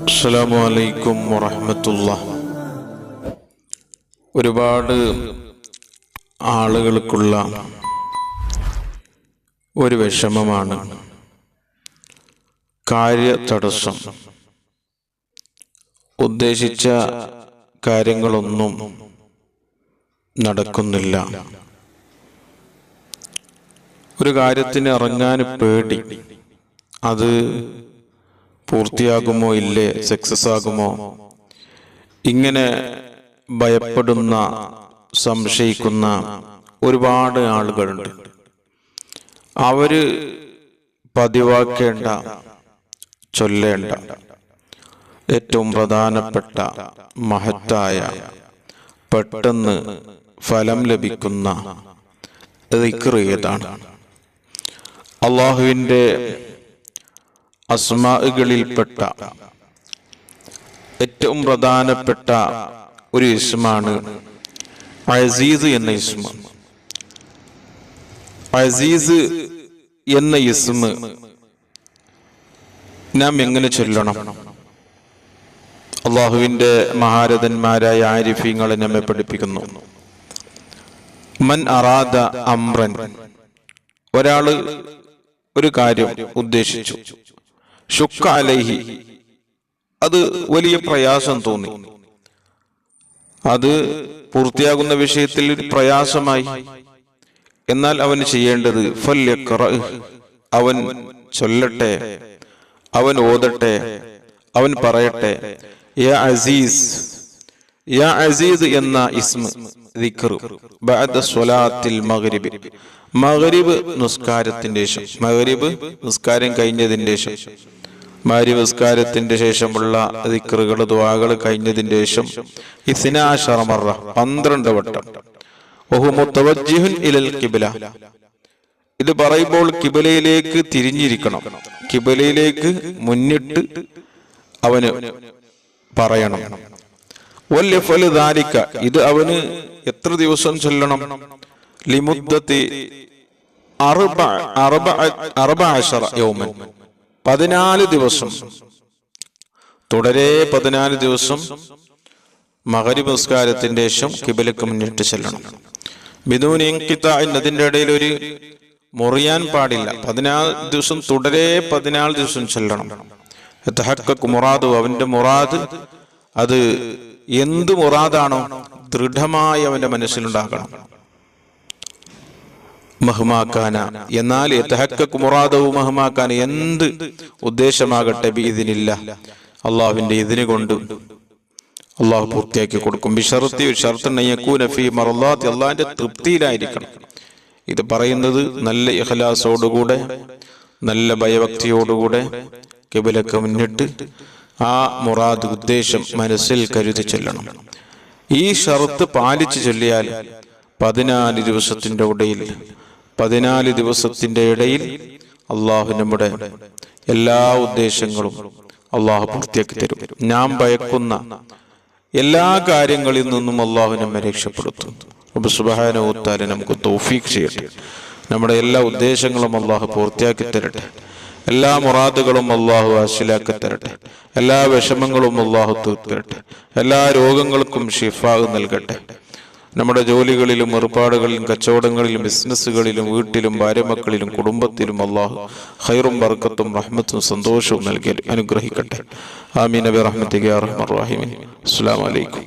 അസ്സലാമു അലൈക്കും വറഹ്മത്തുള്ളാഹി. ഒരുപാട് ആളുകൾക്കുള്ള ഒരു വിഷമമാണ് കാര്യതടസ്സം. ഉദ്ദേശിച്ച കാര്യങ്ങളൊന്നും നടക്കുന്നില്ല. ഒരു കാര്യത്തിന് ഇറങ്ങാൻ പേടി, അത് പൂർത്തിയാകുമോ ഇല്ലേ, സക്സസ് ആകുമോ, ഇങ്ങനെ ഭയപ്പെടുന്ന സംശയിക്കുന്ന ഒരുപാട് ആളുകളുണ്ട്. അവര് പതിവാക്കേണ്ട, ചൊല്ലേണ്ട ഏറ്റവും പ്രധാനപ്പെട്ട മഹത്തായ, പെട്ടെന്ന് ഫലം ലഭിക്കുന്ന ദിക്ർ ഏതാണ്? അള്ളാഹുവിൻ്റെ അസ്മാകളിൽപ്പെട്ട ഏറ്റവും പ്രധാനപ്പെട്ട ഒരു ഇസ്മാണ് അസീസ് എന്ന ഇസ്മ. അസീസ് എന്ന ഇസ്മ നാം എങ്ങനെ ചൊല്ലണം? അള്ളാഹുവിൻ്റെ മഹാരഥന്മാരായ ആരിഫീങ്ങളെ നമ്മെ പഠിപ്പിക്കുന്നു. മൻ അറാദ അംറൻ, ഒരാള് ഒരു കാര്യം ഉദ്ദേശിച്ചു, ശുക്ക അലൈഹി, അത് വലിയ പ്രയാസം തോന്നി, അത് പൂർത്തിയാകുന്ന വിഷയത്തിൽ പ്രയാസമായി. എന്നാൽ അവന് ചെയ്യേണ്ടത് ഫല്യഖ്റഅ്, അവൻ ചൊല്ലട്ടെ, അവൻ ഓതട്ടെ, അവൻ പറയട്ടെ, യാ അസീസ്, യാ അസീസ് എന്ന ഇസ്മ ദിക്ർ ബഅദ സ്വലാത്തിൽ മഗ്രിബ്, മഗ്രിബ് നിസ്കാരത്തിന്റെ ശേഷം, മഗ്രിബ് നിസ്കാരം കഴിഞ്ഞതിന്റെ ശേഷം, മഗ്രിബ് നിസ്കാരത്തിന്റെ ശേഷമുള്ള ദിക്റുകൾ, ദുആകൾ കഴിഞ്ഞതിന്റെ ശേഷം 12 മറ, 12 വട്ടം. വഹു മുതവജ്ജിഹുൻ ഇലൽ ഖിബ്ല, ഇത് പറയുമ്പോൾ ഖിബ്ലയിലേക്ക് തിരിഞ്ഞിരിക്കണം, ഖിബ്ലയിലേക്ക് മുന്നിട്ട് അവന് പറയണം. വല്യഫലു ദാലിക, ഇത് അവന് എത്ര ദിവസം ചൊല്ലണം? ലിമുദ്ദത്തി 14 യൗമൻ, 14 ദിവസം തുടരെ, 14 ദിവസം മഗ്രിബ് നിസ്കാരത്തിന്റെ ശേഷം ഖിബ്ലക്ക് മുന്നിട്ട് ചെല്ലണം. ബിദൂനി ഇൻഖിതാഇൻ, അതിന്റെ ഇടയിൽ ഒരു മുറിയാൻ പാടില്ല. 14 ദിവസം തുടരെ 14 ദിവസം ചെല്ലണം. യതഹഖഖു മുറാദു, അവന്റെ മുറാദ്, അത് എന്ത് മുറാദാണോ ദൃഢമായി അവന്റെ മനസ്സിലുണ്ടാകണം. മഹ്മാക്കാന, എന്നാൽ യതഹഖഖു മുറാദഹു മഹ്മാക്കാന, എന്ത് ഉദ്ദേശമാകട്ടെ, ബിഇദ്നില്ലാഹ്, അള്ളാഹുവിന്റെ ഇതിന് കൊണ്ട് അള്ളാഹു പൂർത്തിയാക്കി കൊടുക്കും. ബിശർത്തി, ഷർത്തുൻ യകൂന ഫീ മർളാത്തി, അള്ളാഹിന്റെ തൃപ്തിയിലായിരിക്കണം. ഇത് പറയുന്നത് നല്ല ഇഖ്ലാസോടുകൂടെ, നല്ല ഭയഭക്തിയോടുകൂടെ ഖിബ്ലക്ക് മുന്നിട്ട് ആ മുറാദ്, ഉദ്ദേശം മനസ്സിൽ കരുതി ചൊല്ലണം. ഈ ഷർത്ത് പാലിച്ചു ചൊല്ലിയാൽ 14 ദിവസത്തിന്റെ ഇടയിൽ അള്ളാഹു നമ്മുടെ എല്ലാ ഉദ്ദേശങ്ങളും അള്ളാഹു പൂർത്തിയാക്കി തരും. നാം ഭയക്കുന്ന എല്ലാ കാര്യങ്ങളിൽ നിന്നും അള്ളാഹു നമ്മെ രക്ഷപ്പെടുത്തും. റബ്ബ് സുബ്ഹാനഹു വ തആല നമുക്ക് തൗഫീഖ് ചെയ്യട്ടെ. നമ്മുടെ എല്ലാ ഉദ്ദേശങ്ങളും അള്ളാഹു പൂർത്തിയാക്കി തരട്ടെ. എല്ലാ മുറാദുകളും അള്ളാഹു ഹാസിലാക്കി തരട്ടെ. എല്ലാ വിഷമങ്ങളും അള്ളാഹു തീർത്തരട്ടെ. എല്ലാ രോഗങ്ങൾക്കും ശിഫാ നൽകട്ടെ. നമ്മുടെ ജോലികളിലും ഏർപ്പാടുകളിലും കച്ചവടങ്ങളിലും ബിസിനസ്സുകളിലും വീട്ടിലും ഭാര്യമക്കളിലും കുടുംബത്തിലും അള്ളാഹു ഖൈറും ബർക്കത്തും റഹ്മത്തും സന്തോഷവും നൽകി അനുഗ്രഹിക്കട്ടെ. ആമീൻ ബിറഹ്മതിക യാ അർഹമർ റഹീമീൻ. അസ്സലാമു അലൈക്കും.